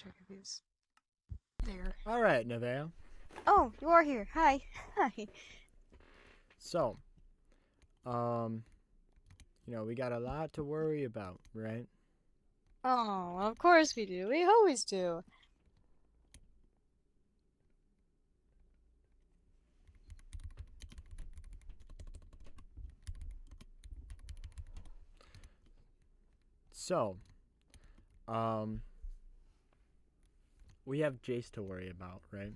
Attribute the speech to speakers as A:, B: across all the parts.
A: check if he's there.
B: All right, Nevaeh.
A: Oh, you are here. Hi. Hi.
B: So, um, we got a lot to worry about, right?
A: Oh, of course we do. We always do.
B: So, um, we have Jace to worry about, right?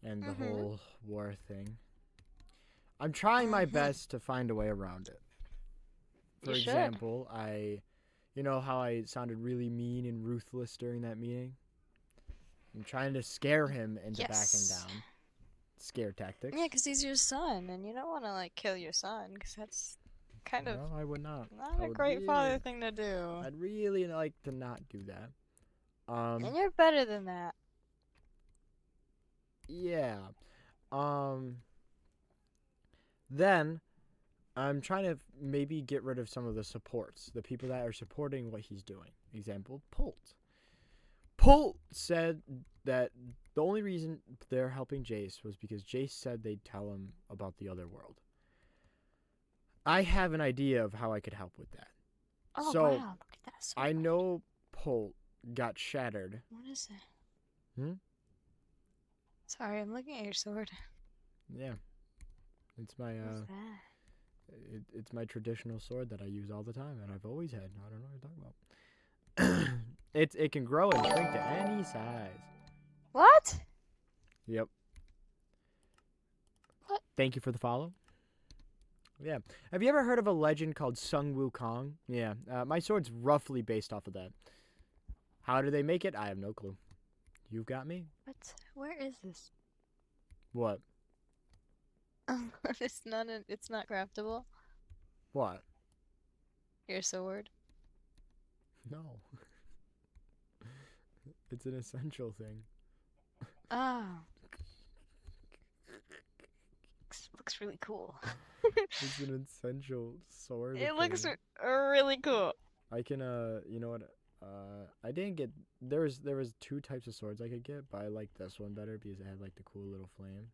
B: And the
A: Mm-hmm.
B: whole war thing. I'm trying my best to find a way around it. For
A: You should.
B: example, you know how I sounded really mean and ruthless during that meeting? I'm trying to scare him into backing
A: Yes.
B: down. Scare tactics.
A: Yeah, 'cause he's your son, and you don't want to, like, kill your son, 'cause that's kind of
B: No, I would not.
A: not
B: I
A: a
B: would
A: great
B: really,
A: father thing to do.
B: I'd really like to not do that.
A: And you're better than that.
B: Yeah. Um, then I'm trying to maybe get rid of some of the supports, the people that are supporting what he's doing. Example, Pult. Pult said that the only reason they're helping Jace was because Jace said they'd tell him about the other world. I have an idea of how I could help with that.
A: Oh,
B: So,
A: wow. Look at that sword.
B: I know Pult got shattered.
A: What is it?
B: Hmm?
A: Sorry, I'm looking at your sword.
B: Yeah. It's my
A: What's that?
B: it's my traditional sword that I use all the time and I've always had. I don't know what you're talking about. it can grow and shrink to any size.
A: What?
B: Yep.
A: What?
B: Thank you for the follow. Yeah. Have you ever heard of a legend called Sung Wukong? Yeah. My sword's roughly based off of that. How do they make it? I have no clue. You've got me?
A: What? Where is this?
B: What?
A: It's not craftable.
B: What?
A: Your sword.
B: No. It's an essential thing.
A: Oh. Looks really cool.
B: It's an essential sword
A: It
B: thing.
A: looks really cool.
B: I can you know what? I didn't get there was two types of swords I could get, but I like this one better because it had like the cool little flame.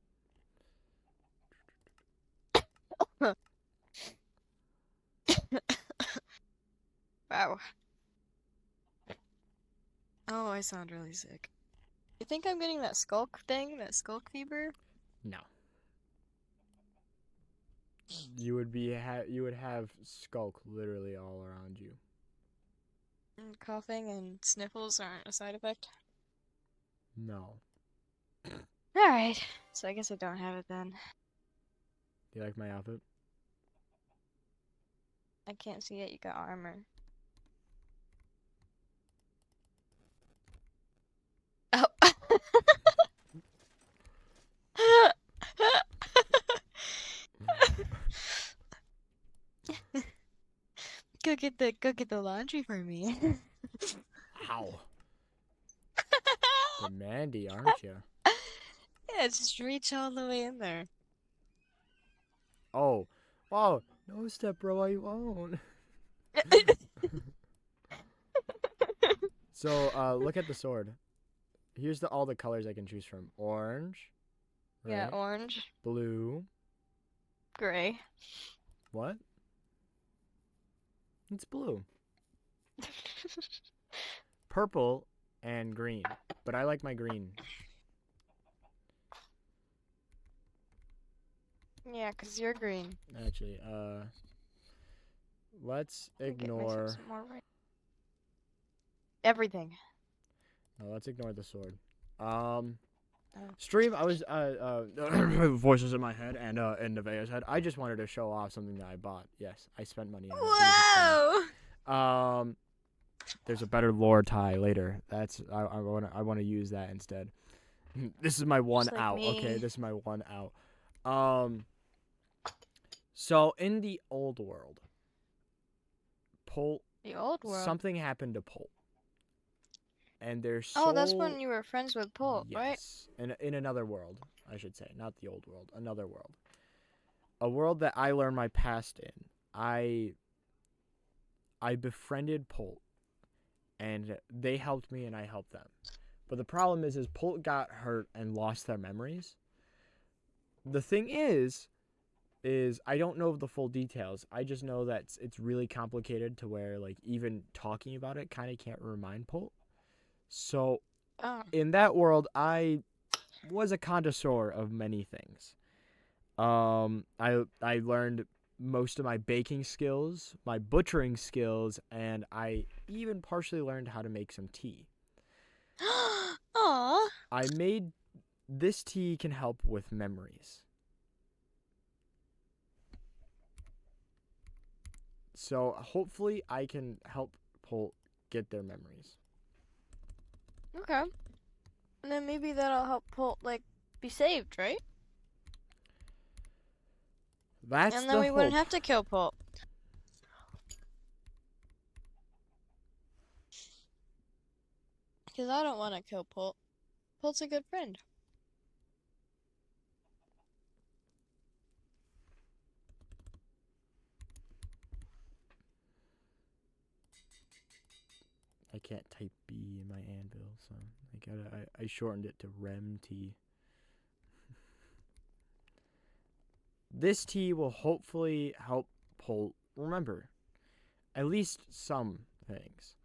A: Wow. Oh, I sound really sick. You think I'm getting that skulk thing? That skulk fever?
B: No. You would have skulk literally all around you.
A: And coughing and sniffles aren't a side effect?
B: No.
A: Alright. So I guess I don't have it then.
B: Do you like my outfit?
A: I can't see it. You got armor. Oh. Go get the laundry for me.
B: Ow. Demandy, aren't you?
A: Yeah, just reach all the way in there.
B: Oh. Oh. No step bro, I won't. So look at the sword. Here's all the colors I can choose from. Orange. Right?
A: Yeah, orange,
B: Blue.
A: gray.
B: What? It's blue. Purple and green. But I like my green.
A: Yeah, 'cause you're green.
B: Actually, let's ignore
A: Everything.
B: no, let's ignore the sword.
A: Oh.
B: Stream, I was voices in my head and in Nevaeh's head. I just wanted to show off something that I bought. Yes, I spent money on it because it's
A: Whoa!
B: funny. There's a better lore tie later. I want to use that instead. This is my one
A: Just like
B: out.
A: me.
B: Okay, this is my one out. So in the old world, Pult,
A: The old world.
B: something happened to Pult, and their soul.
A: Oh, that's when you were friends with Pult, right?
B: Yes, in another world, I should say, not the old world, another world, a world that I learned my past in. I befriended Pult, and they helped me and I helped them. But the problem is Polt got hurt and lost their memories. The thing is I don't know the full details. I just know that it's really complicated to where like even talking about it kind of can't remind Polt. So
A: Oh.
B: in that world, I was a connoisseur of many things. I learned most of my baking skills, my butchering skills, and I even partially learned how to make some tea.
A: Aw.
B: I made this tea can help with memories. So hopefully I can help Polt get their memories.
A: Okay. And then maybe that'll help Polt, like, be saved, right?
B: That's
A: And then
B: the
A: we wouldn't
B: hope.
A: have to kill Polt. Because I don't want to kill Polt. Polt's a good friend.
B: I can't type B in my anvil, so I shortened it to REM T. This tea will hopefully help Polt remember at least some things.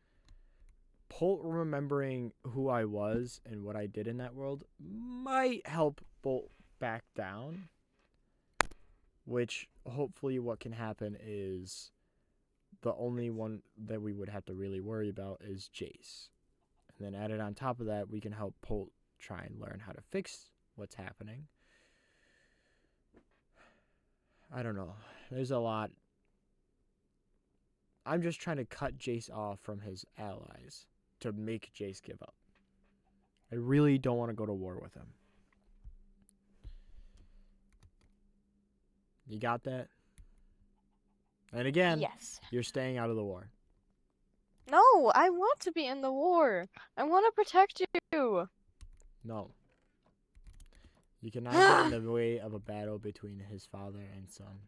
B: Polt remembering who I was and what I did in that world might help Polt back down, which hopefully what can happen is the only one that we would have to really worry about is Jace. And then added on top of that, we can help Polt try and learn how to fix what's happening. I don't know. There's a lot. I'm just trying to cut Jace off from his allies to make Jace give up. I really don't want to go to war with him. You got that? And again,
A: Yes.
B: you're staying out of the war.
A: No, I want to be in the war. I want to protect you.
B: No. You cannot get in the way of a battle between his father and son.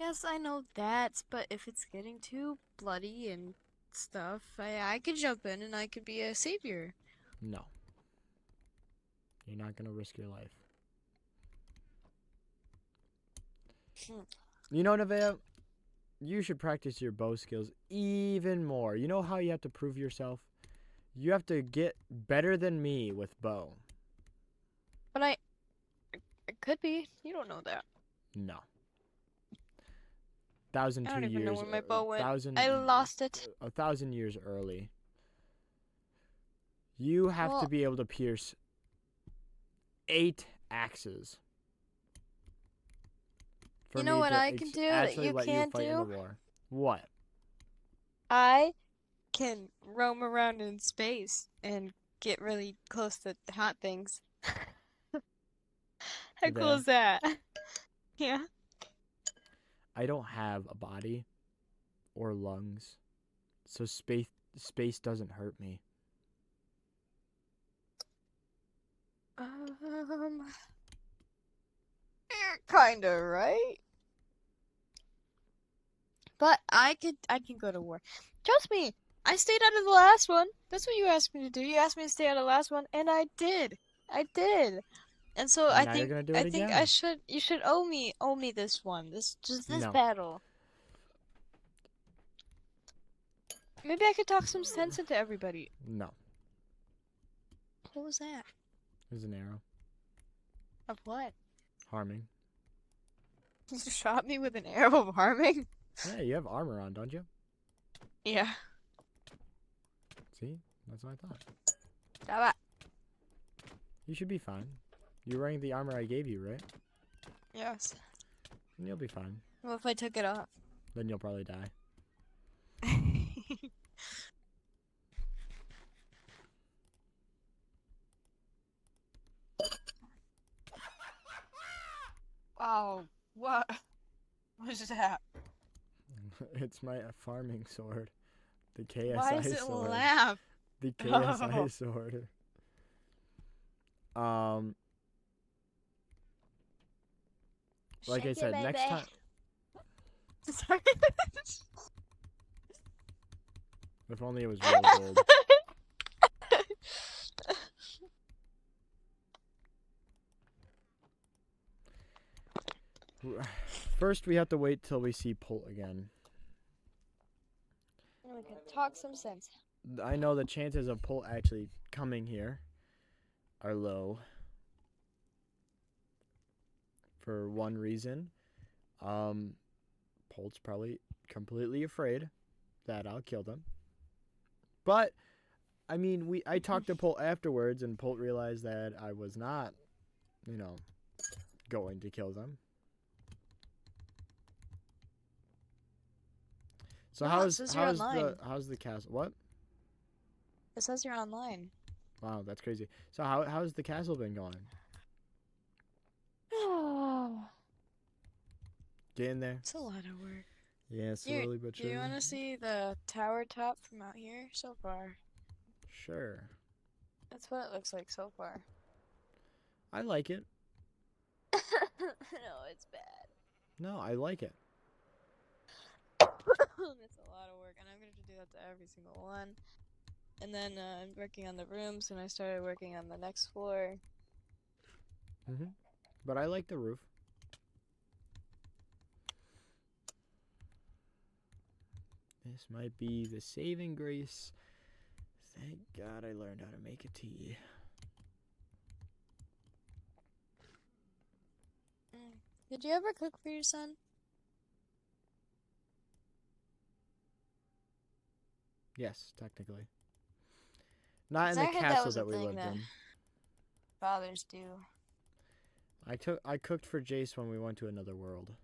A: Yes, I know that, but if it's getting too bloody and stuff, I could jump in and I could be a savior.
B: No. You're not going to risk your life. You know, Nevaeh, you should practice your bow skills even more. You know how you have to prove yourself? You have to get better than me with bow.
A: But I could be. You don't know that.
B: No.
A: I don't even know where my bow went.
B: 1,000
A: I lost it.
B: 1,000 years early. You have to be able to pierce 8 axes.
A: You know what I can do that you can't do?
B: What?
A: I can roam around in space and get really close to hot things. How cool is that? Yeah.
B: I don't have a body or lungs, so space doesn't hurt me.
A: You're kinda right. But I can go to war. Trust me, I stayed out of the last one. That's what you asked me to do. You asked me to stay out of the last one, and I did. I did. And so
B: And
A: I
B: now you're
A: think
B: gonna do
A: I
B: it
A: think
B: again.
A: you should owe me this one. This
B: No.
A: battle. Maybe I could talk some sense into everybody.
B: No.
A: What was that?
B: There's an arrow.
A: Of what?
B: Harming.
A: You shot me with an arrow of harming?
B: Yeah, you have armor on, don't you?
A: Yeah.
B: See? That's what I thought.
A: Stop it.
B: You should be fine. You're wearing the armor I gave you, right?
A: Yes.
B: And you'll be fine.
A: What if I took it off?
B: Then you'll probably die.
A: Oh, what was that?
B: It's my farming sword. The KSI
A: Why does it
B: sword.
A: laugh?
B: The KSI
A: Oh.
B: sword. Like I said, next time.
A: Sorry.
B: If only it was real gold. First, we have to wait till we see Pult again.
A: And we can talk some sense.
B: I know the chances of Pult actually coming here are low. For one reason, Pult's probably completely afraid that I'll kill them. But I mean, I talked to Pult afterwards, and Pult realized that I was not, going to kill them. So
A: No, it says you're online.
B: how's the castle? What?
A: It says you're online.
B: Wow, that's crazy. So how's the castle been going? Get in there.
A: It's a lot of work.
B: Yeah, slowly but
A: Do
B: surely.
A: you want to see the tower top from out here so far?
B: Sure.
A: That's what it looks like so far.
B: I like it.
A: No, it's bad.
B: No, I like it.
A: It's a lot of work, and I'm going to do that to every single one. And then I'm working on the rooms, and I started working on the next floor.
B: But I like the roof. This might be the saving grace. Thank God I learned how to make a tea.
A: Did you ever cook for your son?
B: Yes, technically. Not in
A: 'Cause
B: the
A: I heard that
B: castle
A: was a
B: that we
A: thing
B: lived
A: that
B: in.
A: fathers do.
B: I cooked for Jace when we went to another world.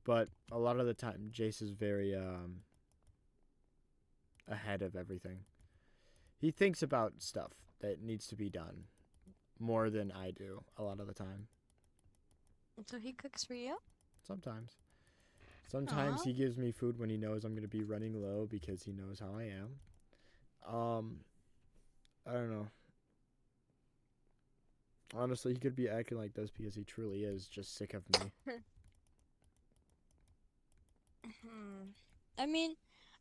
B: But a lot of the time Jace is very ahead of everything. He thinks about stuff that needs to be done more than I do a lot of the time.
A: So he cooks for you?
B: Sometimes. Sometimes
A: Aw.
B: he gives me food when he knows I'm going to be running low because he knows how I am. I don't know. Honestly, he could be acting like this because he truly is just sick of me.
A: I mean,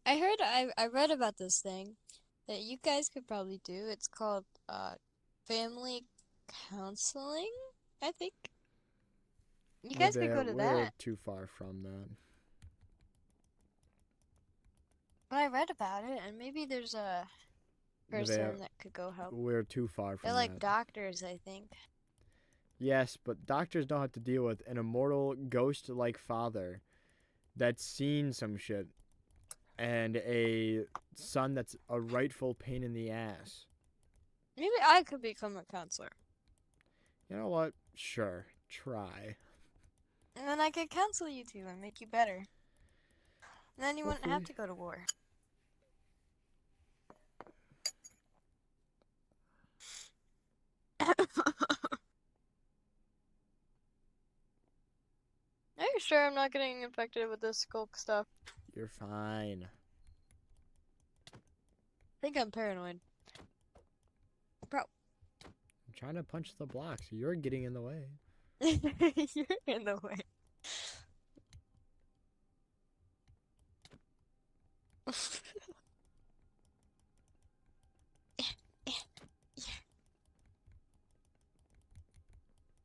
A: I read about this thing that you guys could probably do. It's called family counseling, I think. You guys could go to
B: We're
A: that.
B: too far from that.
A: But I read about it, and maybe there's a person that could go help.
B: We're too far from
A: They're like
B: that.
A: doctors, I think.
B: Yes, but doctors don't have to deal with an immortal ghost-like father that's seen some shit and a son that's a rightful pain in the ass.
A: Maybe I could become a counselor.
B: You know what? Sure. Try.
A: And then I could counsel you two and make you better. And then you wouldn't
B: Hopefully.
A: have to go to war. Are you sure I'm not getting infected with this skulk stuff?
B: You're fine.
A: I think I'm paranoid. Bro.
B: I'm trying to punch the blocks. You're getting in the way.
A: You're in the way.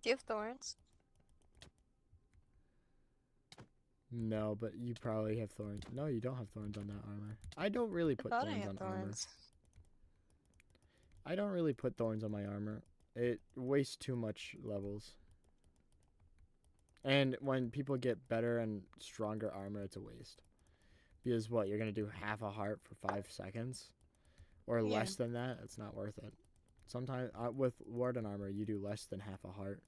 A: Do you have thorns?
B: No, but you probably have thorns. No, you don't have thorns on that armor. I don't really put
A: I
B: thorns
A: had
B: on armor.
A: thorns.
B: I don't really put thorns on my armor. It wastes too much levels. And when people get better and stronger armor, it's a waste. Because what, you're going to do half a heart for 5 seconds? Or
A: Yeah.
B: less than that? It's not worth it. Sometimes, with Warden armor, you do less than half a heart.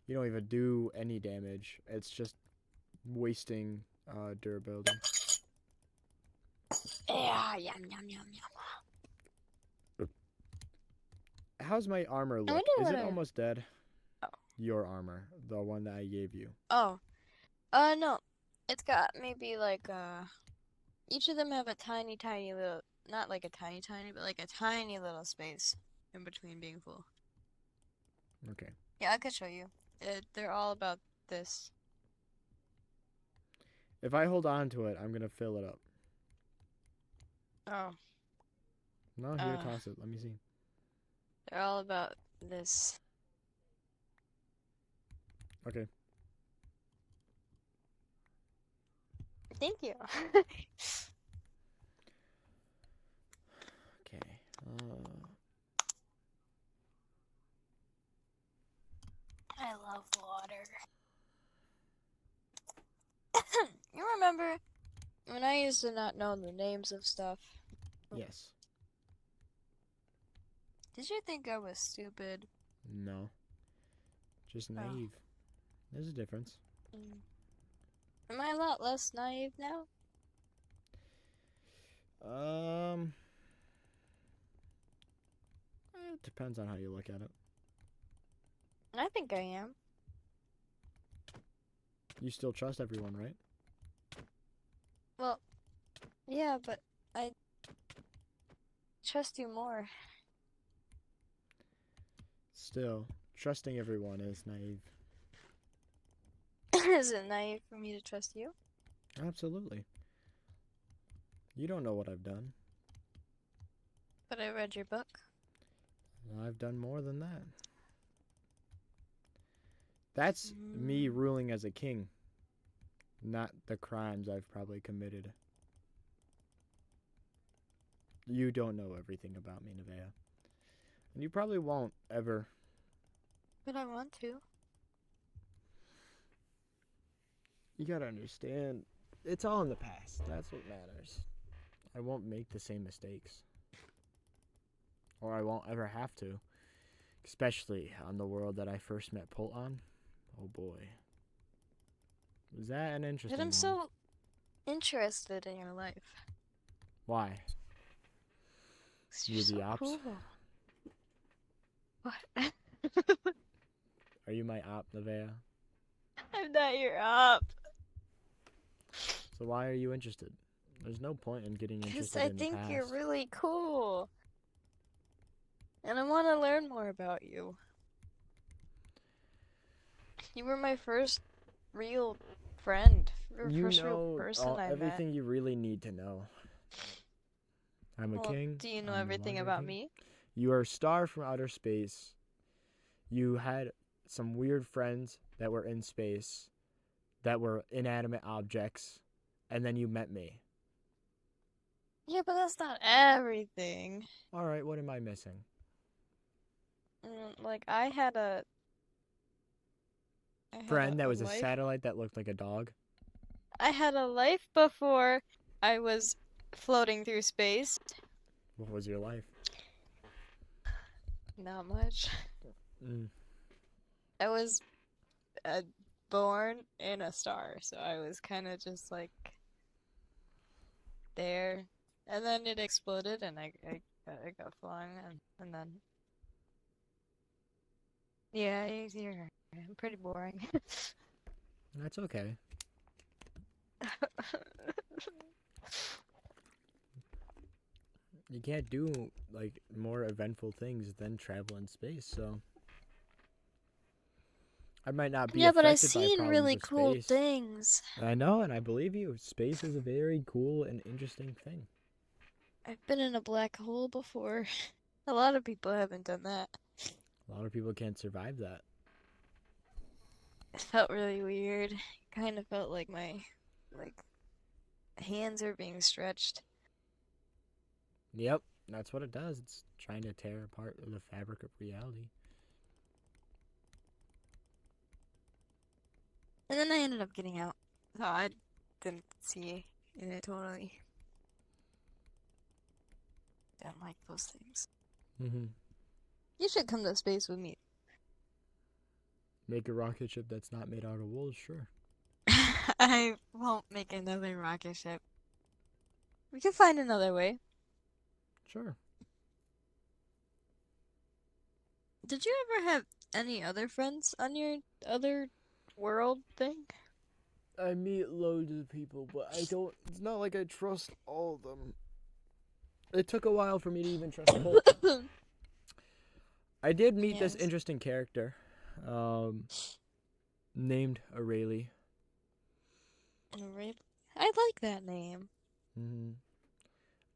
B: You don't even do any damage. It's just wasting durability.
A: Yeah, yum, yum, yum, yum.
B: How's my armor look?
A: wonder
B: Is
A: what
B: it
A: I-
B: almost dead?
A: Oh.
B: Your armor, the one that I gave you.
A: Oh. No. It's got maybe like, each of them have a tiny, tiny little, not like a tiny, tiny, but like a tiny little space in between being full.
B: Okay.
A: Yeah, I could show you. They're all about this.
B: If I hold on to it, I'm going to fill it up.
A: Oh,
B: No, here,
A: uh,
B: toss it. Let me see.
A: they're all about this.
B: Okay.
A: Thank you.
B: Okay. Uh,
A: I love water. You remember when I used to not know the names of stuff?
B: yes.
A: Did you think I was stupid?
B: No. Just
A: Oh.
B: naive. There's a difference.
A: Mm. Am I a lot less naive now?
B: Um, it depends on how you look at it.
A: I think I am.
B: You still trust everyone, right?
A: Well, yeah, but I trust you more.
B: Still, trusting everyone is naive.
A: Is it naive for me to trust you?
B: Absolutely. You don't know what I've done.
A: But I read your book.
B: I've done more than that. That's me
A: Mm.
B: ruling as a king, not the crimes I've probably committed. You don't know everything about me, Nevaeh. And you probably won't ever.
A: But I want to.
B: You gotta understand, it's all in the past. That's what matters. I won't make the same mistakes. Or I won't ever have to. Especially on the world that I first met Pult on. Oh boy. Was that an
A: But
B: interesting
A: I'm
B: one?
A: so interested in your life.
B: Why?
A: 'Cause you're
B: You're the
A: so
B: ops?
A: cool. What?
B: Are you my op, Nevaeh?
A: I'm not your op.
B: So why are you interested? There's no point in getting
A: Because
B: interested
A: I
B: in the
A: think you're
B: past.
A: really cool. And I want to learn more about you. You were my first real friend. You were the
B: You
A: first real
B: know
A: person I met.
B: everything you really need to know. I'm a
A: Well,
B: king.
A: do you know
B: I'm no
A: everything
B: longer a
A: about
B: king.
A: me?
B: You are a star from outer space. You had some weird friends that were in space, that were inanimate objects, and then you met me.
A: Yeah, but that's not everything.
B: Alright, what am I missing?
A: Like I had
B: Friend that
A: a
B: was a
A: life.
B: satellite that looked like a dog?
A: I had a life before I was floating through space.
B: What was your life?
A: Not much.
B: Mm.
A: I was uh, born in a star, so I was kind of just like there, and then it exploded, and I got flung, and then yeah, you're right. I'm pretty boring.
B: That's okay. You can't do like more eventful things than travel in space, so I might not be
A: Yeah, but I've
B: affected by
A: seen
B: problems
A: really
B: of
A: cool
B: space.
A: things.
B: I know, and I believe you. Space is a very cool and interesting thing.
A: I've been in a black hole before. A lot of people haven't done that.
B: A lot of people can't survive that.
A: It felt really weird. Kind of felt like my like hands are being stretched.
B: Yep, that's what it does. It's trying to tear apart the fabric of reality.
A: And then I ended up getting out. So I didn't see it totally. Don't like those things.
B: Mm-hmm.
A: You should come to space with me.
B: Make a rocket ship that's not made out of wool, sure.
A: I won't make another rocket ship. We can find another way.
B: Sure.
A: Did you ever have any other friends on your other world thing?
B: I meet loads of people, but I don't. It's not like I trust all of them. It took a while for me to even trust Pult. I did meet this
A: Yes.
B: interesting character, um, named Arayli.
A: I like that name.
B: Mm-hmm.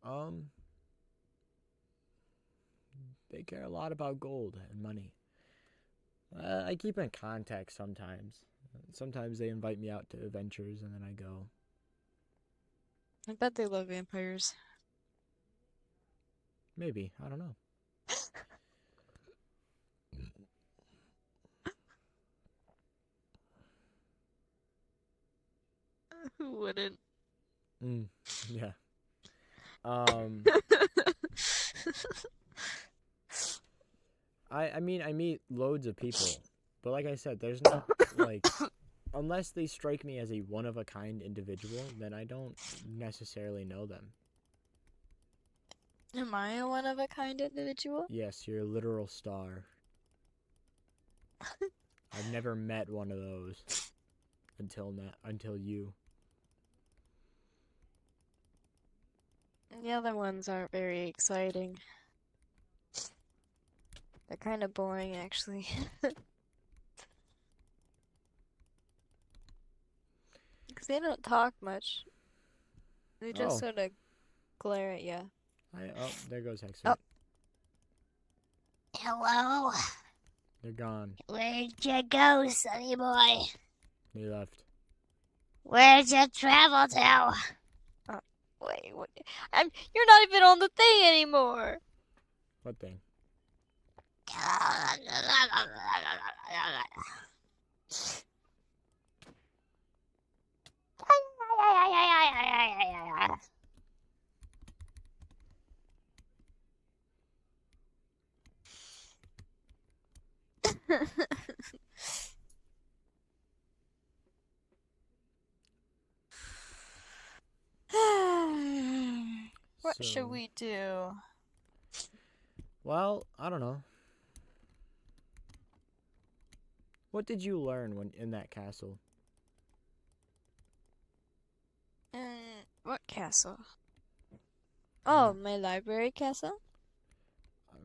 B: Um, they care a lot about gold and money. I keep in contact sometimes. Sometimes they invite me out to adventures and then I go.
A: I bet they love vampires.
B: Maybe, I don't know.
A: Who wouldn't?
B: Mm, yeah. Um, I mean, I meet loads of people, but like I said, there's not like unless they strike me as a one of a kind individual, then I don't necessarily know them.
A: Am I a one of a kind individual?
B: Yes, you're a literal star. I've never met one of those until now, until you.
A: The other ones aren't very exciting. They're kind of boring, actually. Because they don't talk much. They just
B: Oh,
A: sort of glare at you.
B: oh, there goes
A: Oh,
B: Hexer.
C: Hello?
B: They're gone.
C: Where'd you go, sonny boy?
B: They left.
C: Where'd you travel to?
A: wait, what? You're not even on the thing anymore.
B: What thing?
A: What should
B: So,
A: we do?
B: well, I don't know. What did you learn when in that castle?
A: What castle?
B: Uh,
A: Oh, my library castle?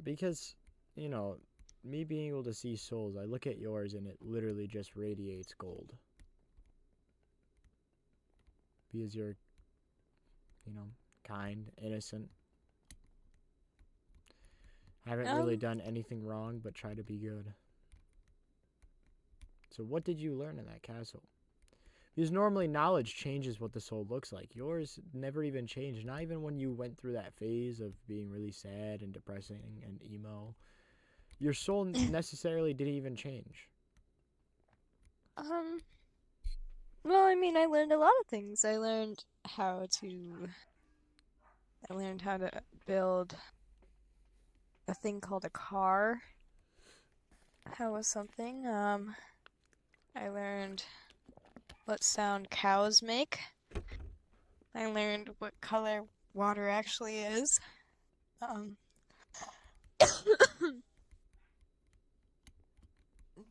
B: because, you know, me being able to see souls, I look at yours and it literally just radiates gold. Because you're, kind, innocent. Haven't really
A: Um,
B: done anything wrong but try to be good. So what did you learn in that castle? Because normally knowledge changes what the soul looks like. Yours never even changed. Not even when you went through that phase of being really sad and depressing and emo. Your soul necessarily didn't even change.
A: um, well, I mean, I learned a lot of things. I learned how to build a thing called a car. That was something. I learned what sound cows make. I learned what color water actually is. Um,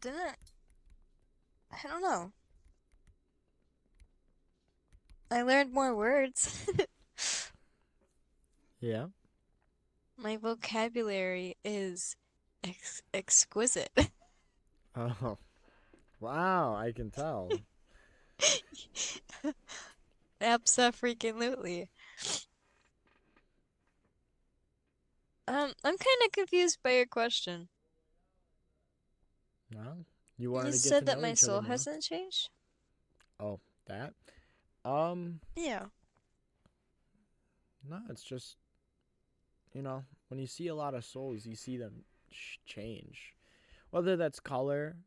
A: didn't, I don't know. I learned more words.
B: Yeah.
A: My vocabulary is exquisite.
B: Oh, wow, I can tell.
A: Abso-freaking-lutely. I'm kind of confused by your question.
B: No? You
A: You
B: wanted to get
A: said
B: to
A: that
B: know
A: my
B: each other
A: soul
B: more?
A: hasn't changed?
B: Oh, that? Um,
A: Yeah.
B: no, it's just, when you see a lot of souls, you see them change. Whether that's color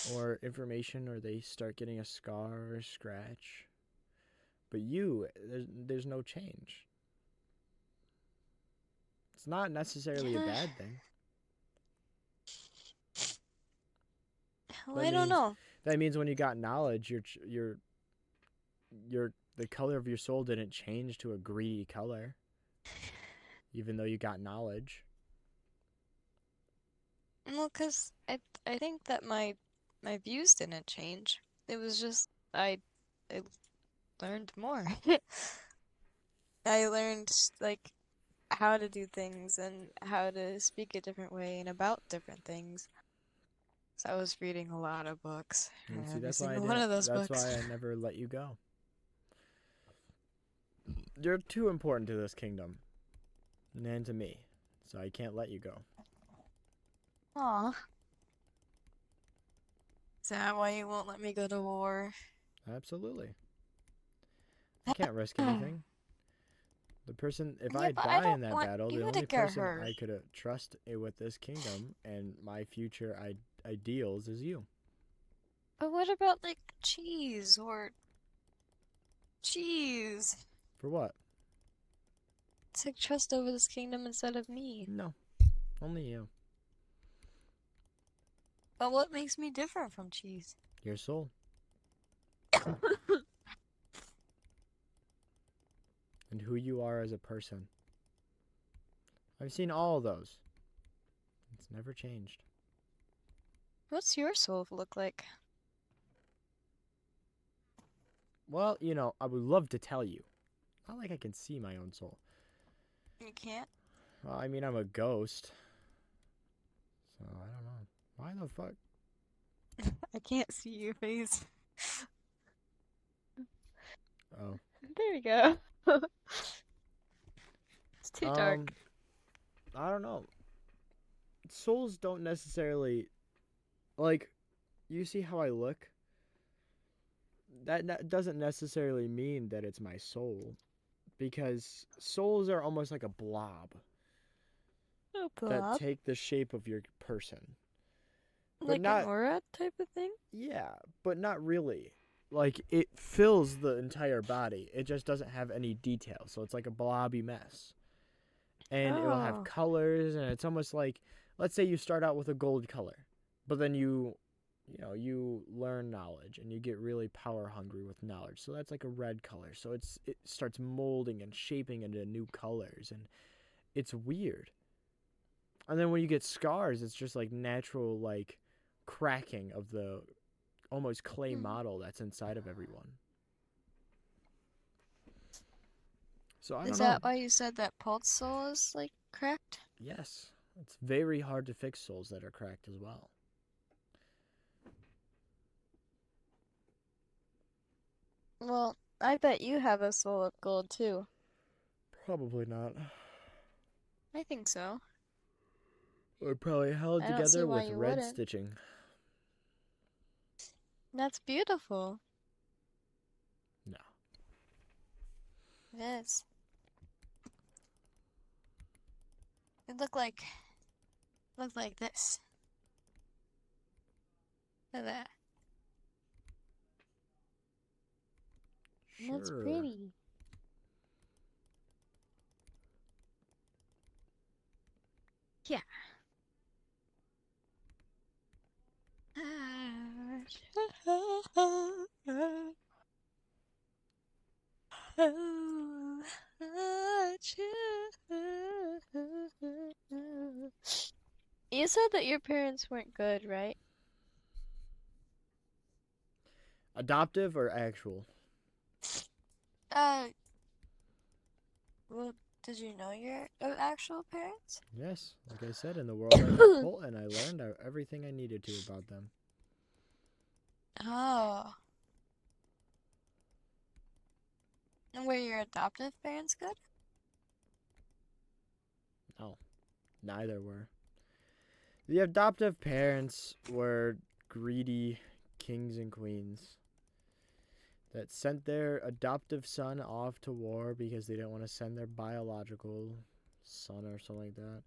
B: or information or they start getting a scar or a scratch. But there's no change. It's not necessarily a
A: Yeah.
B: bad thing.
A: Well,
B: That
A: I don't
B: means
A: know.
B: that means when you got knowledge, your the color of your soul didn't change to a greedy color, even though you got knowledge.
A: Well, 'cause I think that my views didn't change. It was just I learned more. I learned like how to do things and how to speak a different way and about different things. So I was reading a lot of books.
B: And see,
A: Every single one of those
B: that's
A: books.
B: why I never let you go. You're too important to this kingdom. and to me. So I can't let you go.
A: Aw. Is that why you won't let me go to war?
B: Absolutely. I can't risk anything. The person, if
A: Yeah,
B: I
A: but I
B: die in
A: don't
B: that
A: want
B: battle, the
A: you to
B: only
A: get
B: person
A: hurt.
B: I could trust with this kingdom and my future ideals is you.
A: But what about like cheese?
B: For what?
A: Take trust over this kingdom instead of me.
B: No, only you.
A: But what makes me different from cheese?
B: Your soul. And who you are as a person. I've seen all of those. It's never changed.
A: What's your soul look like?
B: Well, I would love to tell you. Not like I can see my own soul.
A: You can't.
B: Well, I mean, I'm a ghost. So, I don't know. Why the fuck?
A: I can't see your face.
B: Oh.
A: There we go. It's too dark.
B: I don't know. Souls don't necessarily... Like, you see how I look? That doesn't necessarily mean that it's my soul. Because souls are almost like a blob
A: A
B: that
A: blob?
B: take the shape of your person. But
A: Like an
B: not...
A: aura type of thing?
B: Yeah, but not really. Like, it fills the entire body. It just doesn't have any detail. So it's like a blobby mess. And it'll have
A: Oh.
B: colors, and it's almost like, let's say you start out with a gold color, but then you learn knowledge, and you get really power hungry with knowledge. So that's like a red color. So it starts molding and shaping into new colors, and it's weird. And then when you get scars, it's just like natural, like, cracking of the almost clay
A: Hmm.
B: model that's inside of everyone. So I
A: Is
B: don't know.
A: that why you said that Pulse Soul is like cracked?
B: Yes, it's very hard to fix souls that are cracked as well.
A: Well, I bet you have a soul of gold too.
B: Probably not.
A: I think so.
B: We're probably held
A: I don't see
B: together
A: why
B: with
A: you
B: red
A: wouldn't.
B: stitching.
A: That's beautiful.
B: No.
A: It is. It look like this. Look at that. That's
B: Sure.
A: pretty. Yeah. You said that your parents weren't good, right?
B: Adoptive or actual?
A: Uh, well, did you know your actual parents?
B: Yes. Like I said, in the world I met Colton, I learned everything I needed to about them.
A: Oh. And were your adoptive parents good?
B: No. Neither were. The adoptive parents were greedy kings and queens that sent their adoptive son off to war because they didn't want to send their biological son or something like that.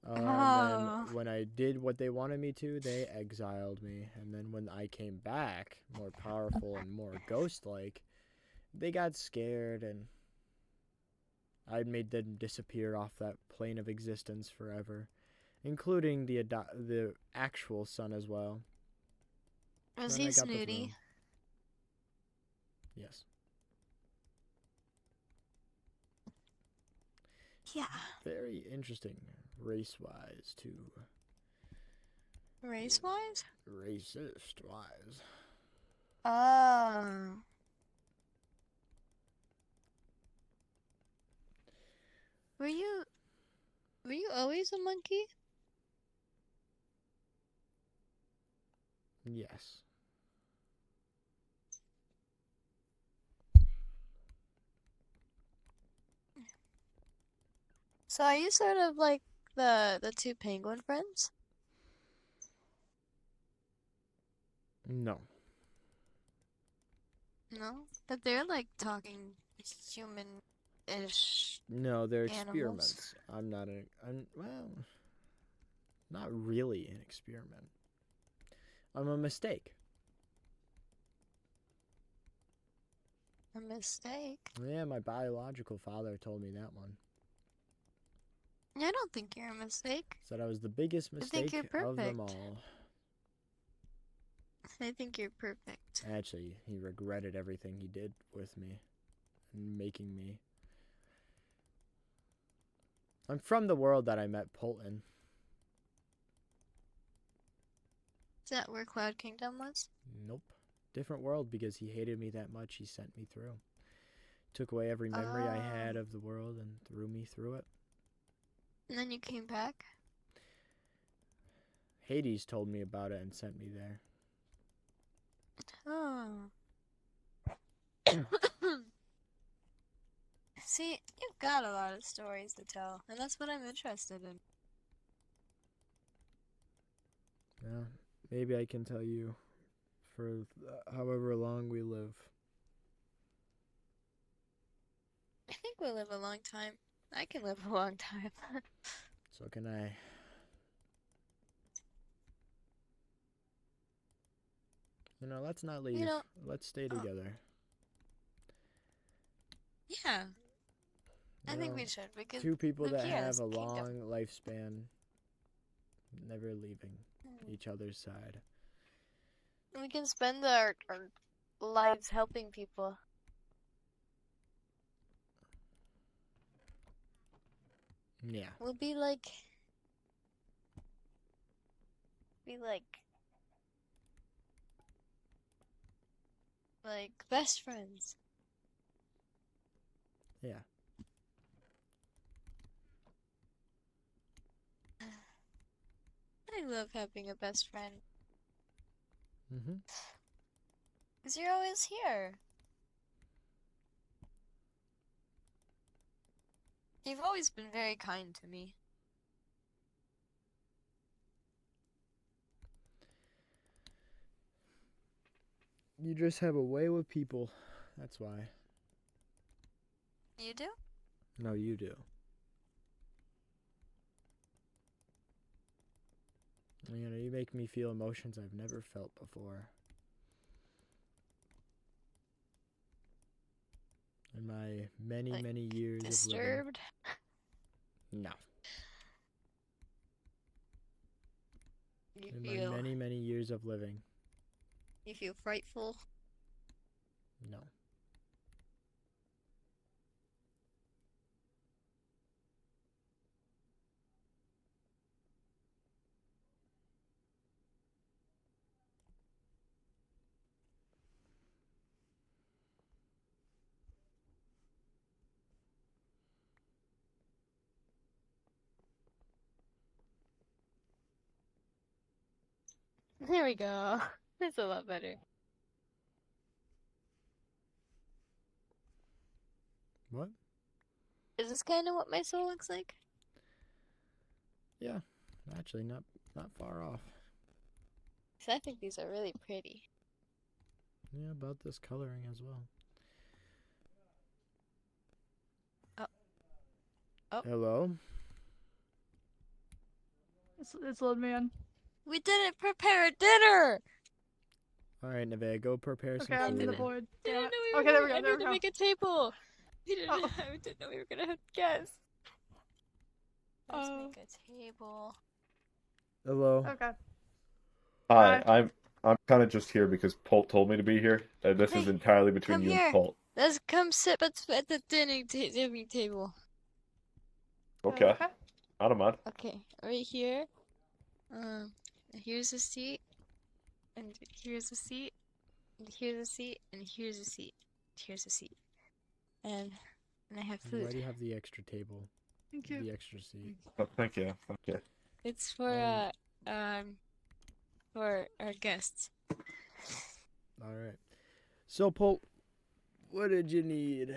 B: And then
A: Oh.
B: when I did what they wanted me to, they exiled me. And then when I came back, more powerful and more ghost-like, they got scared, and I made them disappear off that plane of existence forever, including the actual son as well.
A: Was
B: Then
A: he
B: I got the
A: snooty?
B: throne. Yes.
A: Yeah.
B: Very interesting, race-wise too.
A: Race-wise?
B: Racist-wise.
A: Oh. Were you were you always a monkey?
B: Yes.
A: So are you sort of like the two penguin friends?
B: No.
A: No, but they're like talking human-ish
B: No, they're
A: animals.
B: experiments. Well, not really an experiment. I'm a mistake.
A: A mistake?
B: Yeah, my biological father told me that one.
A: I don't think you're a mistake.
B: Said I was the biggest
A: I think you're
B: mistake of them
A: perfect.
B: all.
A: I think you're perfect.
B: Actually, he regretted everything he did with me and making me. I'm from the world that I met Polt in.
A: Is that where Cloud Kingdom was?
B: Nope. Different world because he hated me that much he sent me through. Took away every memory I
A: Oh.
B: had of the world and threw me through it.
A: And then you came back?
B: Hades told me about it and sent me there.
A: Oh. See, you've got a lot of stories to tell, and that's what I'm interested in.
B: Yeah, maybe I can tell you for however long we live.
A: I think we'll live a long time. I can live a long time.
B: So can I. Let's not
A: You
B: leave.
A: know,
B: Let's stay
A: oh,
B: together.
A: yeah, I
B: You
A: think
B: know,
A: we should. We could
B: two people
A: live
B: that
A: here
B: have
A: as
B: a
A: a kingdom.
B: long lifespan, never leaving
A: Hmm.
B: each other's side.
A: We can spend our lives helping people.
B: Yeah.
A: We'll be like best friends.
B: Yeah.
A: I love having a best friend.
B: Mm-hmm.
A: Because you're always here. You've always been very kind to me.
B: You just have a way with people. That's why.
A: You do?
B: No, you do. You make me feel emotions I've never felt before. In my many,
A: Like,
B: many years of living.
A: disturbed?
B: No.
A: You
B: In my
A: feel
B: many, many years of living.
A: you feel frightful?
B: No.
A: There we go. That's a lot better.
B: What?
A: Is this kind of what my soul looks like?
B: Yeah. Actually, not far off.
A: Because I think these are really pretty.
B: Yeah, about this coloring as well.
A: Oh. Oh.
B: Hello?
D: It's Lord Man.
A: We didn't prepare a dinner!
B: Alright, Nevaeh, go prepare
D: Okay,
B: some
D: I'm to the
B: food.
D: board.
A: Didn't
D: Damn it.
A: know we were
D: Okay, there we
A: gonna,
D: go.
A: I
D: There
A: need
D: we
A: to
D: go.
A: make a table.
D: Oh.
A: I didn't know we were gonna have guests. Let's
D: Oh.
A: make a table.
B: Hello?
D: Okay.
E: Hi,
D: Hi.
E: I'm kind of just here because Polt told me to be here. This is
A: Hey,
E: entirely between
A: come
E: you and
A: here.
E: Polt.
A: Let's come sit at the dining table.
E: Okay,
D: Okay.
E: I don't mind.
A: Okay, right here. Um, here's a seat, and here's a seat, and here's a seat, and here's a seat. Here's a seat. And I have
B: Why
A: food.
B: do you have the extra table?
D: Thank you.
B: The extra seat?
E: Oh, thank you. Thank you.
A: It's
B: Oh,
A: for our guests.
B: alright. So, Polt, what did you need?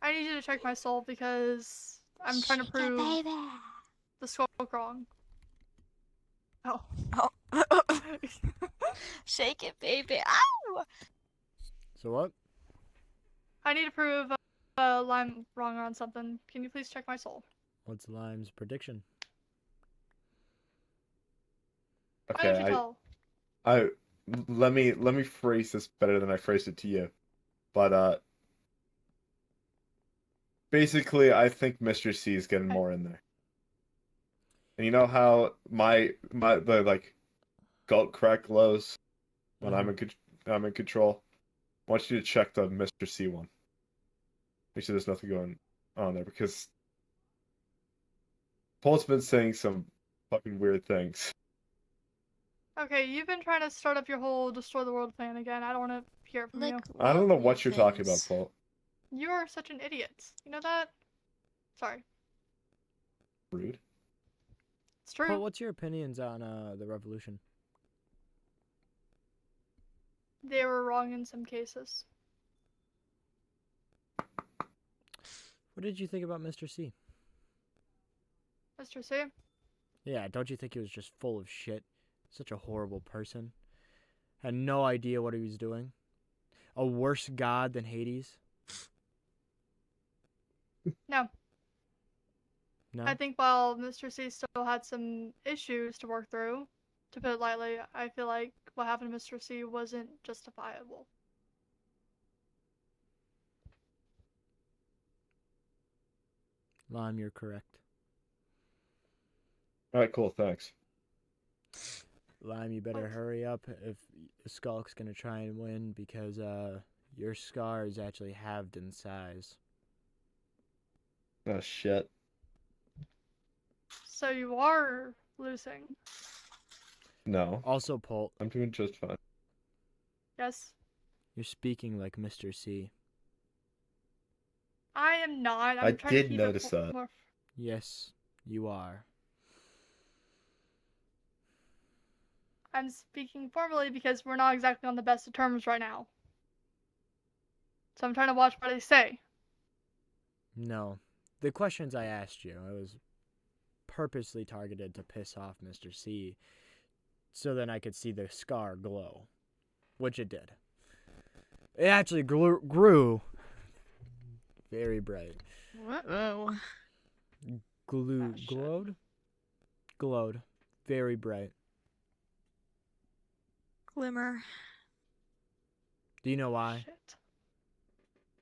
D: I need you to check my soul because I'm trying to
C: Shake it,
D: prove
C: baby.
D: the Skulk wrong. Oh.
A: Oh. Shake it, baby. Ow!
B: So what?
D: I need to prove Lime wrong on something. Can you please check my soul?
B: What's Lime's prediction?
D: Why don't you
E: Okay,
D: tell?
E: I let me phrase this better than I phrased it to you. But basically, I think Mr. C is getting more in there. And you know how the like gulp crack glows when I'm in control. I want you to check the Mr. C one. Make sure there's nothing going on there because Paul's been saying some fucking weird things.
D: Okay, you've been trying to start up your whole destroy the world plan again. I don't want to hear it from
A: Like,
D: you.
E: I don't know what
A: weird
E: you're talking about,
A: things?
E: Paul.
D: You are such an idiot. You know that? Sorry.
E: Rude.
D: It's true.
B: Paul, what's your opinions on the revolution?
D: They were wrong in some cases.
B: What did you think about Mr. C?
D: Mr. C?
B: Yeah, don't you think he was just full of shit? Such a horrible person. Had no idea what he was doing. A worse god than Hades?
D: No.
B: No?
D: I think while Mr. C still had some issues to work through, to put it lightly, I feel like what happened to Mr. C wasn't justifiable.
B: Lime, you're correct.
E: Alright, cool, thanks.
B: Lime, you better hurry up if Skulk's gonna try and win because your scar is actually halved in size.
E: Oh shit.
D: So you are losing.
E: No.
B: Also, Polt,
E: I'm doing just fine.
D: Yes?
B: you're speaking like Mr. C.
D: I am not. I'm
E: I
D: trying to
E: did
D: keep
E: notice
D: it
E: that.
D: more.
B: Yes, you are.
D: I'm speaking formally because we're not exactly on the best of terms right now. So I'm trying to watch what I say.
B: No. The questions I asked you, it was purposely targeted to piss off Mr. C so then I could see the scar glow, which it did. It actually grew very bright.
A: Uh-oh.
B: Glowed? Glowed. Very bright.
A: Glimmer.
B: Do you know why?
D: Shit.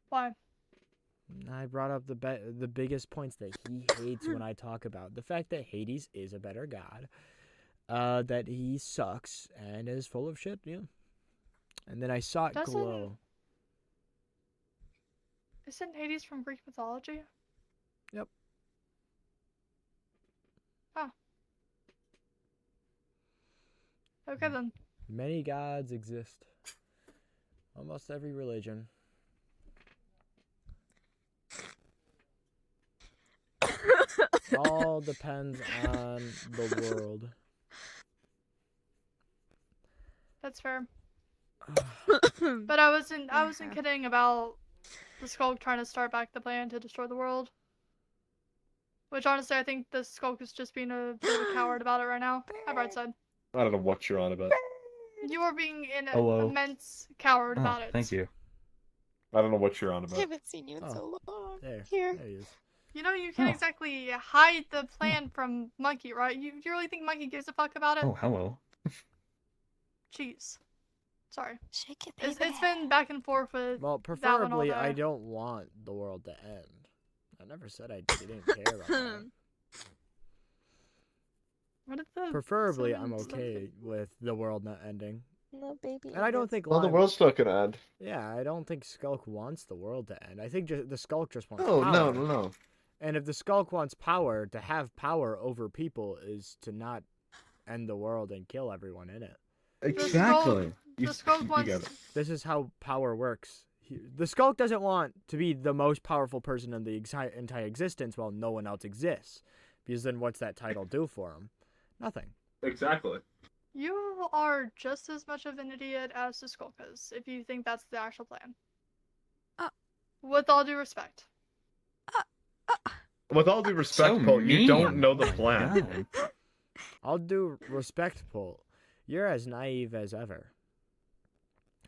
D: Why?
B: I brought up the biggest points that he hates when I talk about the fact that Hades is a better god, that he sucks and is full of shit. Yeah, and then I saw it glow.
D: Isn't Hades from Greek mythology?
B: Yep.
D: Huh. Okay then.
B: Many gods exist. Almost every religion. All depends on the world.
D: That's fair. But I wasn't kidding about the Skulk trying to start back the plan to destroy the world. Which honestly I think the Skulk is just being a bit of a coward about it right now. Hi Brightside.
E: I don't know what you're on about.
D: You are being an
F: Hello.
D: immense coward
F: Oh,
D: about it.
F: thank you.
E: I don't know what you're on
A: I
E: about.
A: haven't seen you in so long.
B: There.
A: Here.
B: There he is.
D: You know you can't
F: Oh.
D: exactly hide the plan from Monkey, right? You really think Monkey gives a fuck about it?
F: Oh, hello.
D: Jeez. Sorry.
A: Shake it, baby.
D: It's been back and forth with
B: Well,
D: that one all
B: preferably,
D: day.
B: I don't want the world to end. I never said I didn't care about that.
D: What did the
B: Preferably,
D: cinnamon
B: I'm
D: stuff
B: okay with the world not ending.
A: No, baby.
B: And I don't think
E: Well, the
B: Lime-
E: world's not gonna end.
B: Yeah, I don't think Skulk wants the world to end. I think the Skulk just wants
E: Oh,
B: power.
E: no.
B: And if the Skulk wants power, to have power over people is to not end the world and kill everyone in it.
E: Exactly.
D: The Skulk
E: You
D: wants
E: get it.
B: This is how power works. The Skulk doesn't want to be the most powerful person in the entire existence while no one else exists. Because then what's that title do for him? Nothing.
E: Exactly.
D: You are just as much of an idiot as the Skulk is, if you think that's the actual plan.
A: Oh.
D: With all due respect.
E: with all due respect,
F: So
E: Paul, you don't
F: mean.
E: know the
F: Oh my
E: plan.
F: God.
B: I'll do respect, Polt. You're as naive as ever.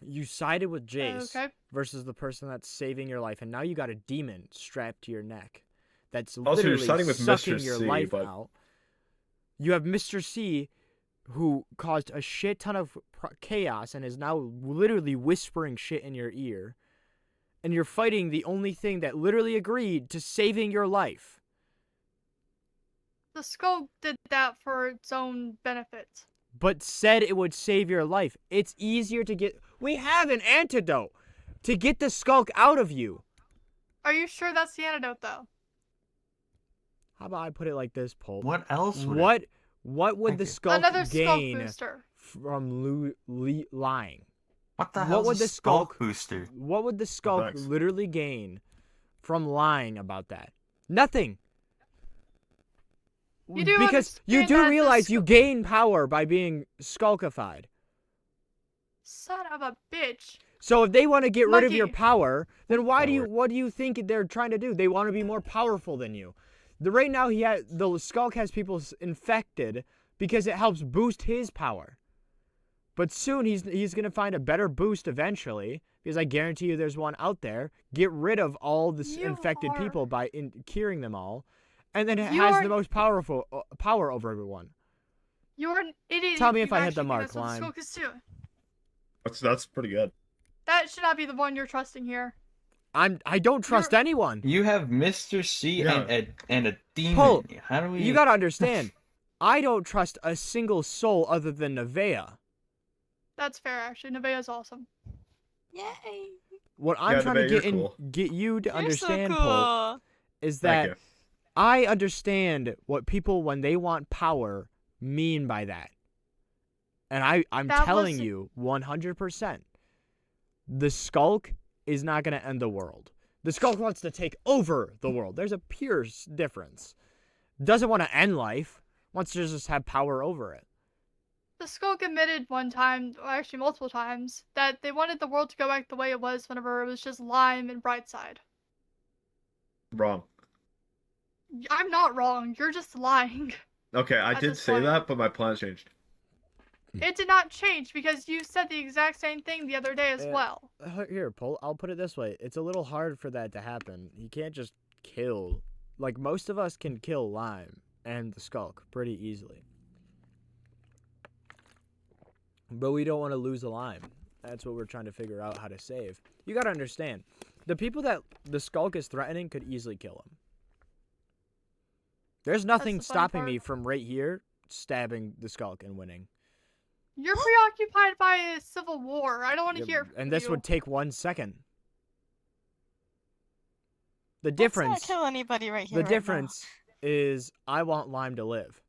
B: You sided with Jace
D: Okay.
B: versus the person that's saving your life, and now you got a demon strapped to your neck that's
E: Also, you're
B: literally
E: siding with
B: sucking
E: Mr.
B: your
E: C,
B: life
E: but
B: out. You have Mr. C, who caused a shit ton of chaos and is now literally whispering shit in your ear. And you're fighting the only thing that literally agreed to saving your life.
D: The skull did that for its own benefit.
B: But said it would save your life. It's easier to get... We have an antidote to get the skulk out of you.
D: Are you sure that's the antidote, though?
B: How about I put it like this, Polt?
F: What else would
B: What would the
F: Thank you.
B: skulk
D: Another skull
B: gain
D: booster.
B: from lying?
F: What the
B: What
F: hell's
B: would
F: a
B: the
F: skulk
B: skulk-
F: booster?
B: What would the skulk
E: Thanks.
B: literally gain from lying about that? Nothing.
D: You do
B: Because you
D: understand
B: do
D: that the
B: realize you
D: skull-
B: gain power by being skulkified.
D: Son of a bitch.
B: So if they want to get rid of your
D: Monkey.
B: power, then what do you think they're trying to do? They want to be more powerful than you. Right now the skulk has people infected because it helps boost his power. But soon he's going to find a better boost eventually, because I guarantee you there's one out there. Get rid of all the
D: You
B: infected
D: are-
B: people by curing them all, and then it
D: You
B: has
D: are-
B: the most powerful power over everyone.
D: You're an idiot.
B: Tell me if
D: you
B: I hit the
D: actually think
B: mark,
D: that's what the
B: Lime.
D: skull is doing.
E: that's pretty good.
D: That should not be the one you're trusting here.
B: I don't trust anyone.
F: You have Mr. C
E: Yeah.
F: and a demon.
B: Paul,
F: How do we?
B: You gotta understand, I don't trust a single soul other than Nevaeh.
D: That's fair, actually. Nevaeh's awesome.
A: Yay!
B: What I'm
E: Yeah,
B: trying to
E: Nevaeh,
B: get
E: you're cool.
B: get you to
A: You're
B: understand,
A: so
B: Paul,
A: cool.
B: is
E: Thank
B: that
E: you.
B: I understand what people, when they want power, mean by that. And I'm
D: That
B: telling
D: was-
B: you 100%. The Skulk is not going to end the world. The Skulk wants to take over the world. There's a pure difference. Doesn't want to end life. Wants to just have power over it.
D: The skull admitted one time, or actually multiple times, that they wanted the world to go back the way it was whenever it was just Lime and Brightside.
E: Wrong.
D: I'm not wrong. You're just lying.
E: Okay, I
D: At
E: did
D: this
E: say
D: point.
E: that, but my plans changed.
D: It did not change because you said the exact same thing the other day as
B: Yeah.
D: well.
B: Here, Paul, I'll put it this way. It's a little hard for that to happen. You can't just kill. Like, most of us can kill Lime and the Skulk pretty easily. But we don't want to lose a Lime. That's what we're trying to figure out how to save. You gotta understand, the people that the Skulk is threatening could easily kill him. There's nothing
D: the fun
B: stopping
D: part.
B: me from right here stabbing the Skulk and winning.
D: You're preoccupied by a civil war. I don't want to hear from
B: And this
D: you.
B: would take 1 second. The
A: Let's
B: difference...
A: not kill anybody right here.
B: The
A: right now.
B: difference is I want Lime to live.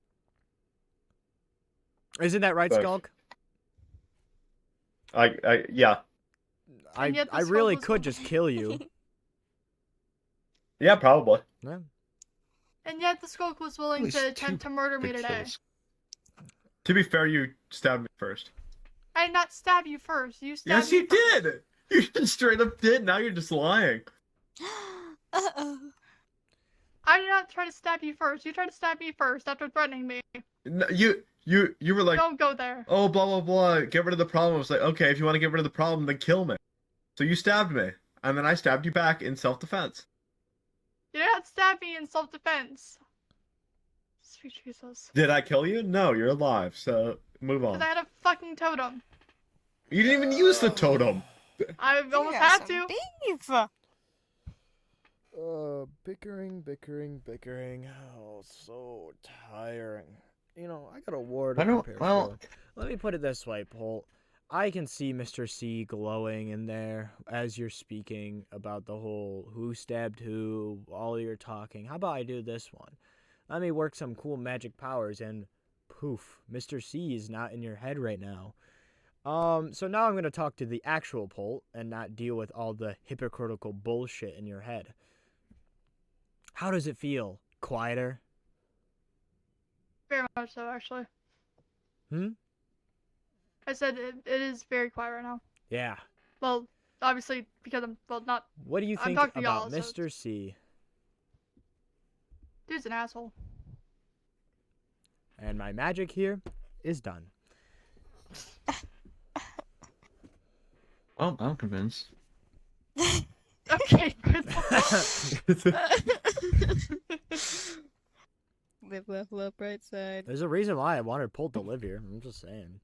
B: Isn't that right,
E: Thanks.
B: Skulk?
E: Yeah.
D: And yet the
B: I
D: Skulk
B: really
D: was
B: could
D: the-
B: just kill you.
E: Yeah, probably.
B: Yeah.
D: And yet the Skulk was willing
F: At
D: to
F: least
D: attempt
F: two
D: to murder me
F: big
D: today.
F: kills.
E: To be fair, you stabbed me first.
D: I did not stab you first. You stabbed
E: Yes,
D: me
E: you did! You just straight up did, now you're just lying.
A: Uh-oh.
D: I did not try to stab you first. You tried to stab me first after threatening me.
E: No, you were like,
D: Don't go there.
E: oh, blah, blah, blah, get rid of the problem. I was like, okay, if you want to get rid of the problem, then kill me. So you stabbed me, and then I stabbed you back in self-defense.
D: You did not stab me in self-defense. Sweet Jesus.
E: Did I kill you? No, you're alive, so move on.
D: Because I had a fucking totem.
E: You didn't even use the totem!
D: I
A: You
D: almost
A: got
D: had
A: some
D: to.
A: beef.
B: Bickering. Oh, so tiring. You know, I got a war to
F: I don't.
B: prepare
F: Well,
B: for. Let me put it this way, Polt. I can see Mr. C glowing in there as you're speaking about the whole who stabbed who, all your talking. How about I do this one? Let me work some cool magic powers and poof, Mr. C is not in your head right now. So now I'm going to talk to the actual Polt and not deal with all the hypocritical bullshit in your head. How does it feel? Quieter?
D: Very much so, actually.
B: Hmm?
D: I said it is very quiet right now.
B: Yeah.
D: Well, obviously, because I'm, well, not.
B: What do you
D: I'm
B: think
D: talking to
B: about
D: y'all, so
B: Mr. C?
D: Dude's an asshole.
B: And my magic here is done.
F: Well, I'm convinced.
D: Okay.
A: Live, laugh, love, bright side.
B: There's a reason why I wanted Polt to live here. I'm just saying.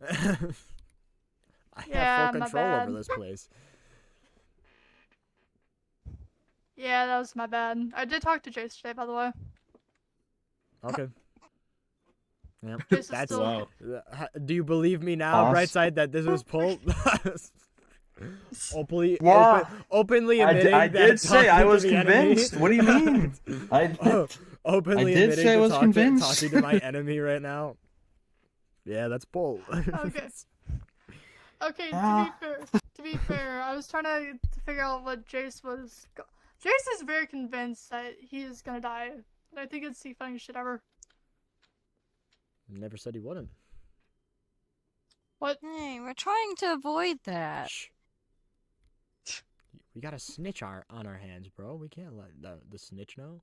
B: I
D: Yeah,
B: have full
D: my
B: control over
D: bad.
B: this place.
D: Yeah, that was my bad. I did talk to Jace today, by the way.
B: Okay. Yep.
D: Jace is
B: That's
D: still.
E: Wow.
B: Do you believe me now,
F: Boss.
B: Brightside, that this was Polt? Openly,
F: Yeah.
B: openly
F: I
B: admitting
F: I
B: that
F: did say I
B: talking to
F: was
B: the enemy-
F: convinced. What do you mean?
B: Openly
F: I did
B: admitting
F: say I
B: to
F: was convinced.
B: talking to my enemy right now. Yeah, that's Polt.
D: Okay. Okay,
F: Ah.
D: to be fair, I was trying to figure out what Jace was. Jace is very convinced that he is gonna die. And I think it's the funniest shit ever.
B: Never said he wouldn't.
D: What?
A: Hey, we're trying to avoid that.
B: Shh. We got a snitch on our hands, bro. We can't let the snitch know.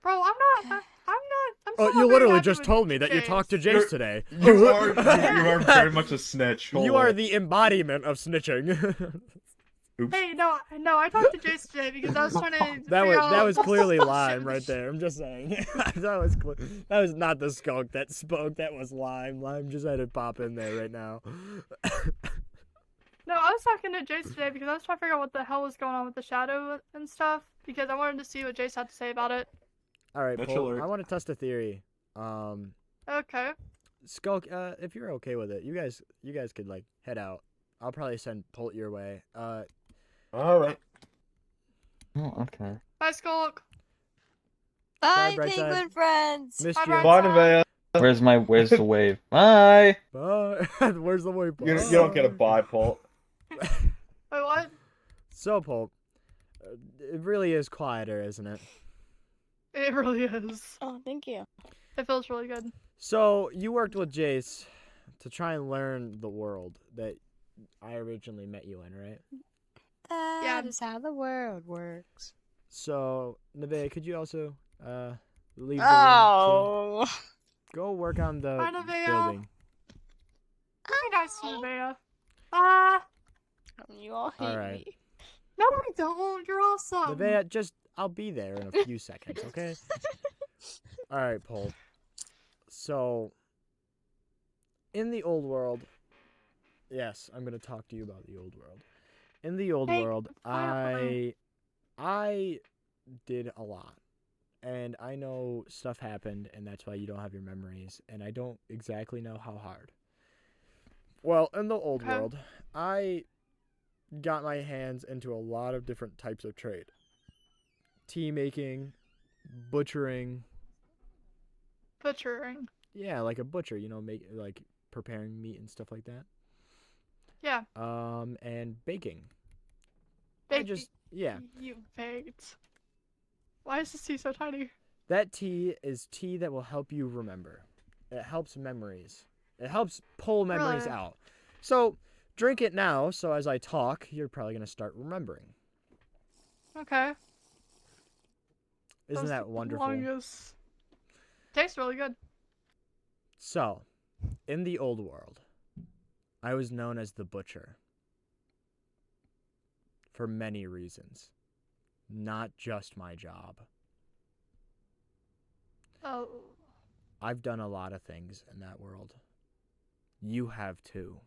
D: Bro, I'm not. I'm
B: Oh,
D: still
B: you
D: not very
B: literally
D: happy
B: just
D: with
B: told me that you
D: Jace.
B: talked to Jace
E: You're-
B: today.
E: You are very much a snitch.
B: You
E: Hold
B: are
E: it.
B: the embodiment of snitching.
E: Oops.
D: Hey, no, I talked to Jace today because I was trying to figure out
B: that was
D: what's
B: clearly
D: the
B: Lime
D: bullshit
B: right
D: with
B: there. I'm just saying. that was not the skunk that spoke. That was Lime. Lime just had to pop in there right now.
D: No, I was talking to Jace today because I was trying to figure out what the hell was going on with the shadow and stuff because I wanted to see what Jace had to say about it.
B: All right,
E: Mitch
B: Paul,
E: alert.
B: I want to test a theory.
D: Okay.
B: Skulk, if you're okay with it, you guys could like head out. I'll probably send Polt your way.
E: All right.
F: Oh, okay.
D: Bye, Skulk.
A: Bye,
B: Brightside.
A: penguin friends.
B: Missed
D: Bye,
B: you.
D: Brightside.
E: Bye, Nevaeh.
F: Where's the wave? Bye.
B: Bye. Where's the way, Paul?
E: You don't get a bye, Paul.
D: Wait, what?
B: So, Paul, it really is quieter, isn't it?
D: It really is.
A: Oh, thank you.
D: It feels really good.
B: So, you worked with Jace to try and learn the world that I originally met you in, right?
A: That is how the world works.
B: So, Nevaeh, could you also leave the room?
A: Oh.
B: Go work on the
D: Bye, Nevaeh.
B: building.
D: Be nice to Nevaeh. Ah.
A: You all hate
B: Alright.
A: me.
D: No, I don't. You're awesome.
B: Nevaeh, I'll be there in a few seconds, okay? Alright, Paul. So, in the old world, yes, I'm going to talk to you about the old world. In the old
D: Hey,
B: world,
D: fine.
B: I did a lot. And I know stuff happened, and that's why you don't have your memories. And I don't exactly know how hard. Well, in the old
D: Okay.
B: world, I got my hands into a lot of different types of trade. Tea making, butchering.
D: Butchering.
B: Yeah, like a butcher, like preparing meat and stuff like that.
D: Yeah.
B: And baking. Yeah.
D: You baked. Why is this tea so tiny?
B: That tea is tea that will help you remember. It helps memories. It helps pull memories
D: Really?
B: out. So, drink it now, so as I talk, you're probably going to start remembering.
D: Okay.
B: Isn't
D: was
B: that
D: the
B: wonderful?
D: longest. Tastes really good.
B: So, in the old world, I was known as the butcher. For many reasons. Not just my job.
D: Oh.
B: I've done a lot of things in that world. You have too.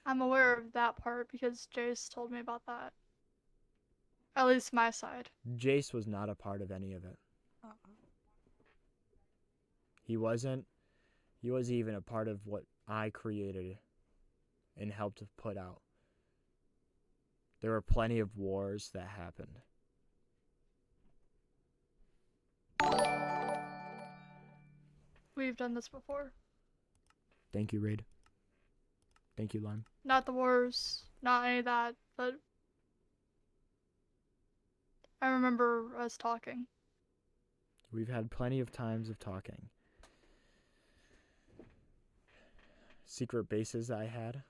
D: I'm aware of that part because Jace told me about that. At least my side.
B: Jace was not a part of any of it. He wasn't even a part of what I created and helped put out. There were plenty of wars that happened.
D: We've done this before.
B: Thank you, Raid. Thank you, Lime.
D: Not the wars, not any of that, but I remember us talking.
B: We've had plenty of times of talking. Secret bases I had.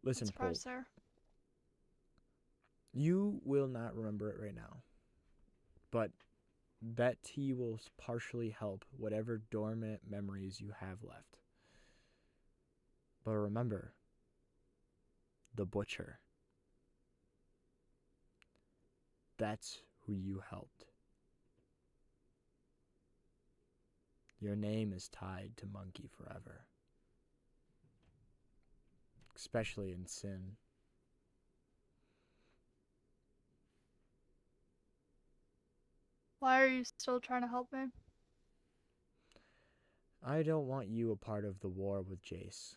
B: Listen, Paul.
D: Surprise there.
B: You will not remember it right now, but that tea will partially help whatever dormant memories you have left. But remember, the butcher. That's who you helped. Your name is tied to Monkey forever. Especially in sin.
D: Why are you still trying to help me?
B: I don't want you a part of the war with Jace.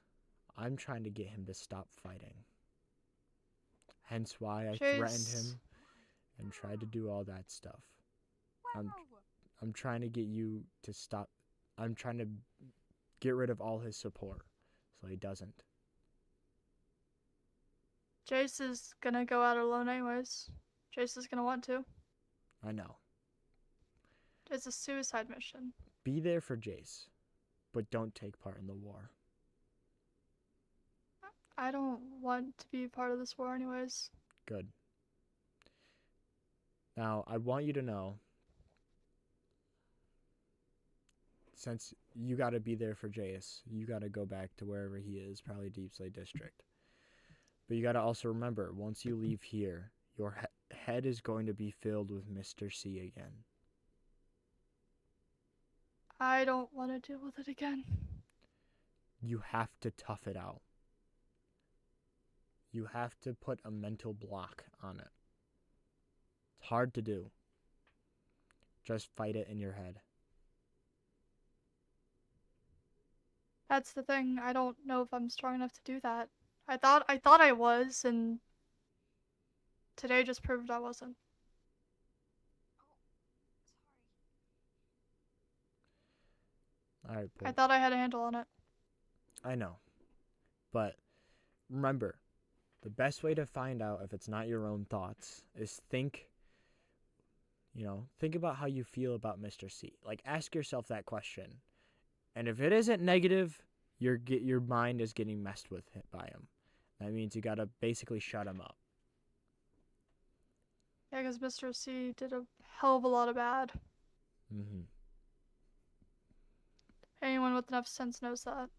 B: I'm trying to get him to stop fighting. Hence why I threatened
D: Jace.
B: him and tried to do all that stuff. I'm trying to get you to stop. I'm trying to get rid of all his support so he doesn't.
D: Jace is gonna go out alone anyways. Jace is gonna want to.
B: I know.
D: It's a suicide mission.
B: Be there for Jace, but don't take part in the war.
D: I don't want to be part of this war anyways.
B: Good. Now, I want you to know, since you got to be there for Jace, you got to go back to wherever he is, probably Deep Slate District. But you got to also remember, once you leave here, your head is going to be filled with Mr. C again.
D: I don't want to deal with it again.
B: You have to tough it out. You have to put a mental block on it. It's hard to do. Just fight it in your head.
D: That's the thing. I don't know if I'm strong enough to do that. I thought I was, and today just proved I wasn't.
B: All right,
D: I thought I had a handle on it.
B: I know. But remember, the best way to find out if it's not your own thoughts is think about how you feel about Mr. C. Like, ask yourself that question. And if it isn't negative, your mind is getting messed with by him. That means you got to basically shut him up.
D: Yeah, because Mr. C did a hell of a lot of bad.
B: Mm-hmm.
D: Anyone with enough sense knows that.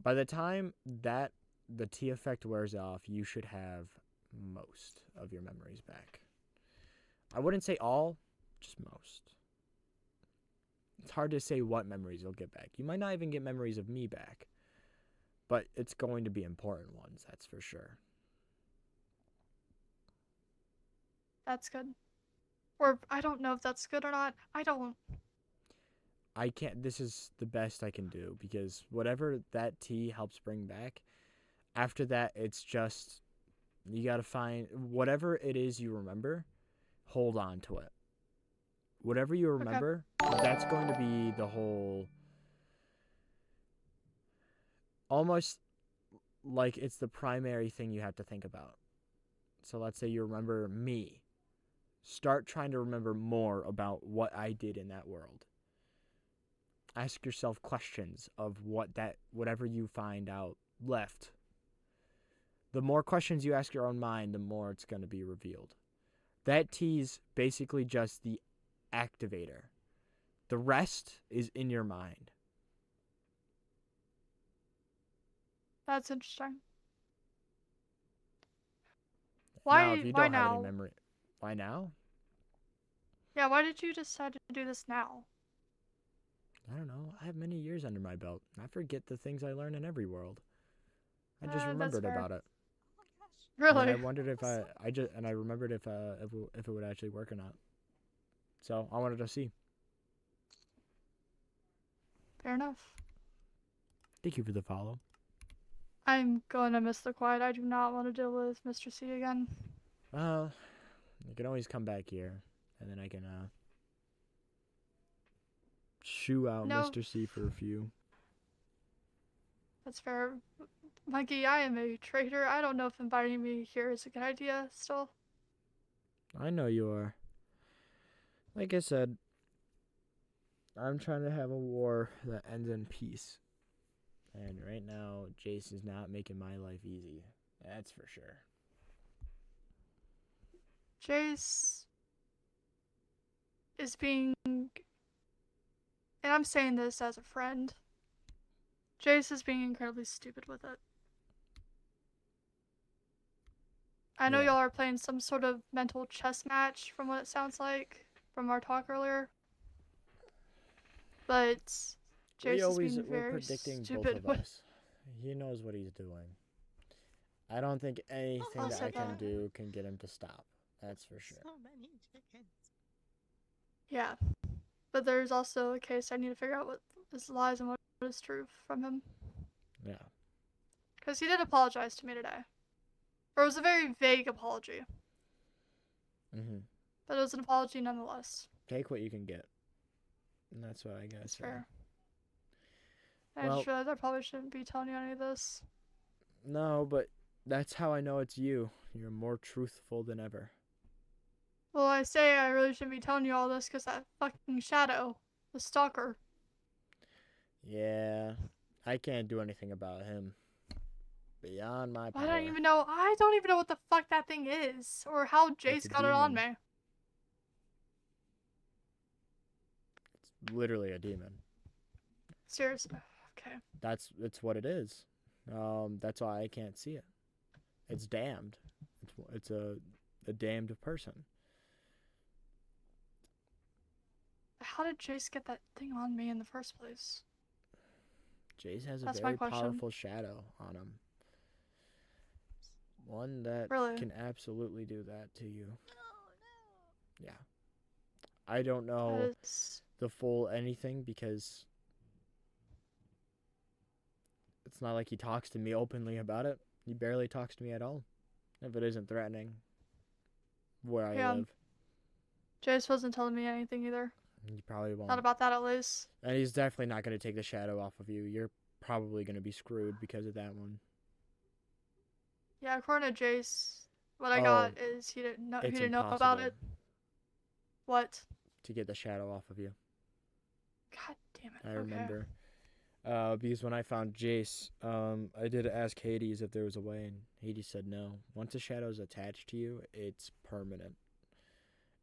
B: By the time that the T effect wears off, you should have most of your memories back. I wouldn't say all, just most. It's hard to say what memories you'll get back. You might not even get memories of me back, but it's going to be important ones, that's for sure.
D: That's good. Or I don't know if that's good or not.
B: I can't, this is the best I can do because whatever that T helps bring back, after that, it's just, you got to find, whatever it is you remember, hold on to it. Whatever you remember, that's going to be the whole, almost like it's the primary thing you have to think about. So let's say you remember me. Start trying to remember more about what I did in that world. Ask yourself questions of whatever you find out left. The more questions you ask your own mind, the more it's going to be revealed. That T's basically just the activator. The rest is in your mind.
D: That's interesting.
B: Now, if you
D: Why
B: don't have any
D: now?
B: memory, why now?
D: Yeah, why did you decide to do this now?
B: I don't know. I have many years under my belt. I forget the things I learn in every world. I just
D: That's
B: remembered
D: fair.
B: about it.
D: Really?
B: And then I wondered if I remembered if it would actually work or not. So I wanted to see.
D: Fair enough.
B: Thank you for the follow.
D: I'm gonna miss the quiet. I do not want to deal with Mr. C again.
B: Well, you can always come back here, and then I can shoo out
D: No.
B: Mr. C for a few.
D: That's fair. Monkey, I am a traitor. I don't know if inviting me here is a good idea still.
B: I know you are. Like I said, I'm trying to have a war that ends in peace. And right now, Jace is not making my life easy. That's for sure.
D: Jace is being, and I'm saying this as a friend, Jace is being incredibly stupid with it. I know
B: Yeah.
D: y'all are playing some sort of mental chess match from what it sounds like from our talk earlier. But Jace is being
B: We're
D: very
B: predicting both
D: stupid
B: of
D: with.
B: us. He knows what he's doing. I don't think anything
D: I'll
B: that
D: say
B: I can
D: that.
B: do can get him to stop. That's for sure.
C: So many chickens.
D: Yeah. But there's also a case I need to figure out what is lies and what is true from him.
B: Yeah.
D: Because he did apologize to me today. Or it was a very vague apology.
B: Mhm.
D: But it was an apology nonetheless.
B: Take what you can get. And that's what I gotta
D: That's
B: say.
D: fair. I
B: Well,
D: just realized I probably shouldn't be telling you any of this.
B: no, but that's how I know it's you. You're more truthful than ever.
D: Well, I say I really shouldn't be telling you all this because that fucking Shadow, the stalker.
B: Yeah. I can't do anything about him. Beyond my power.
D: I don't even know what the fuck that thing is. Or how
B: It's
D: Jace
B: a
D: got it on
B: demon.
D: me.
B: It's literally a demon.
D: Seriously. Okay.
B: It's what it is. That's why I can't see it. It's damned. It's a damned person.
D: How did Jace get that thing on me in the first place?
B: Jace has a
D: That's my
B: very
D: question.
B: powerful shadow on him. One that
D: Really?
B: can absolutely do that to you. Yeah. I don't know
D: That is...
B: the full anything because it's not like he talks to me openly about it. He barely talks to me at all. If it isn't threatening where I
D: Yeah.
B: live.
D: Jace wasn't telling me anything either.
B: He probably won't.
D: Not about that at least.
B: And he's definitely not going to take the shadow off of you. You're probably going to be screwed because of that one.
D: Yeah, according to Jace, what I
B: Oh,
D: got is he didn't know about it. What?
B: To get the shadow off of you.
D: God damn it.
B: I
D: Okay.
B: remember. Because when I found Jace, I did ask Hades if there was a way, and Hades said no. Once a shadow's attached to you, it's permanent.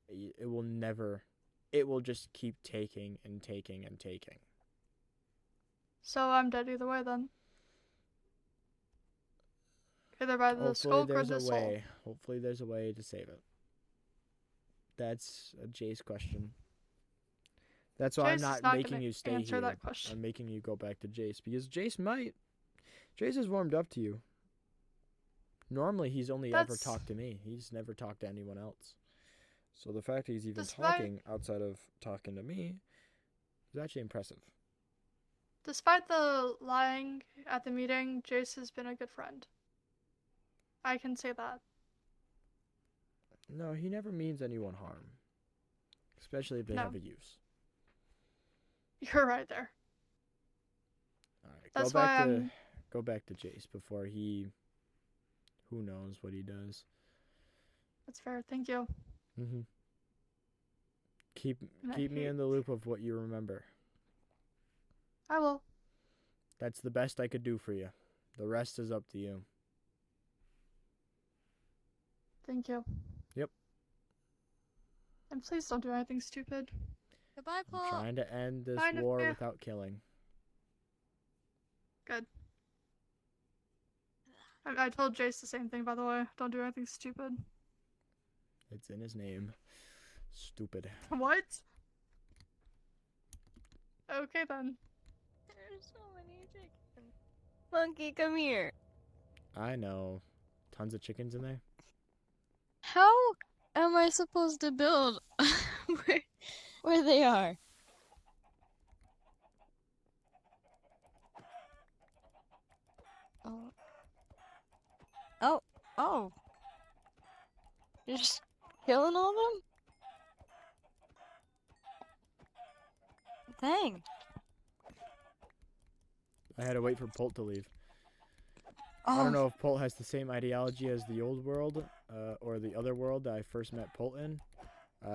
B: It will never... It will just keep taking and taking and taking.
D: So I'm dead either way then. Either by the
B: Hopefully
D: skulk or
B: there's
D: the
B: a
D: soul.
B: way. Hopefully there's a way to save it. That's a Jace question. That's why
D: Jace
B: I'm
D: is
B: not
D: not
B: making
D: gonna
B: you stay
D: answer
B: here.
D: that question.
B: I'm making you go back to Jace because Jace might. Jace has warmed up to you. Normally he's only ever talked to me. He's never talked to anyone else. So the fact that he's even talking outside of talking to me is actually impressive.
D: Despite the lying at the meeting, Jace has been a good friend. I can say that.
B: No, he never means anyone harm. Especially if they have a use.
D: You're right there.
B: Alright,
D: That's why I'm...
B: Go back to Jace before he... Who knows what he does.
D: That's fair, thank you.
B: Mm-hmm. Keep me in the loop of what you remember.
D: I will.
B: That's the best I could do for you. The rest is up to you.
D: Thank you.
B: Yep.
D: And please don't do anything stupid.
A: Goodbye, Paul.
B: I'm trying to end this
D: Kind of,
B: war
D: yeah.
B: without killing.
D: Good. I told Jace the same thing, by the way. Don't do anything stupid.
B: It's in his name. Stupid.
D: What? Okay then.
A: There's so many chickens. Monkey, come here.
B: I know. Tons of chickens in there.
A: How am I supposed to build where they are? Oh. Oh. Oh. You're just killing all of them? Dang.
B: I had to wait for Polt to leave.
A: Oh.
B: I don't know if Polt has the same ideology as the old world, or the other world that I first met Polt in.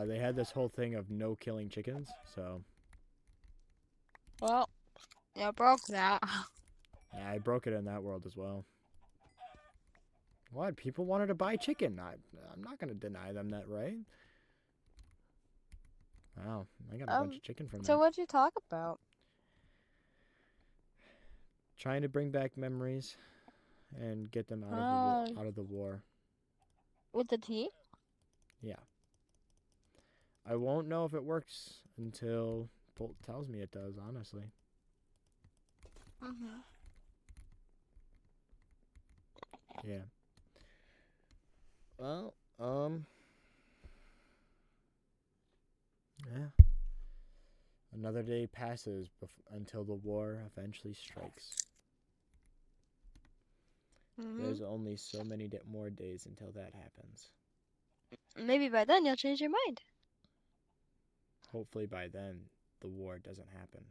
B: They had this whole thing of no killing chickens, so...
A: Well, you broke that.
B: Yeah, I broke it in that world as well. What? People wanted to buy chicken. I'm not gonna deny them that right. Wow, I got a bunch of chicken from
A: So
B: that.
A: what'd you talk about?
B: Trying to bring back memories and get them out of the war.
A: With the tea?
B: Yeah. I won't know if it works until Bolt tells me it does, honestly.
A: Mm-hmm.
B: Yeah. Well, yeah. Another day passes until the war eventually strikes. There's only so many more days until that happens.
A: Maybe by then you'll change your mind.
B: Hopefully by then, the war doesn't happen.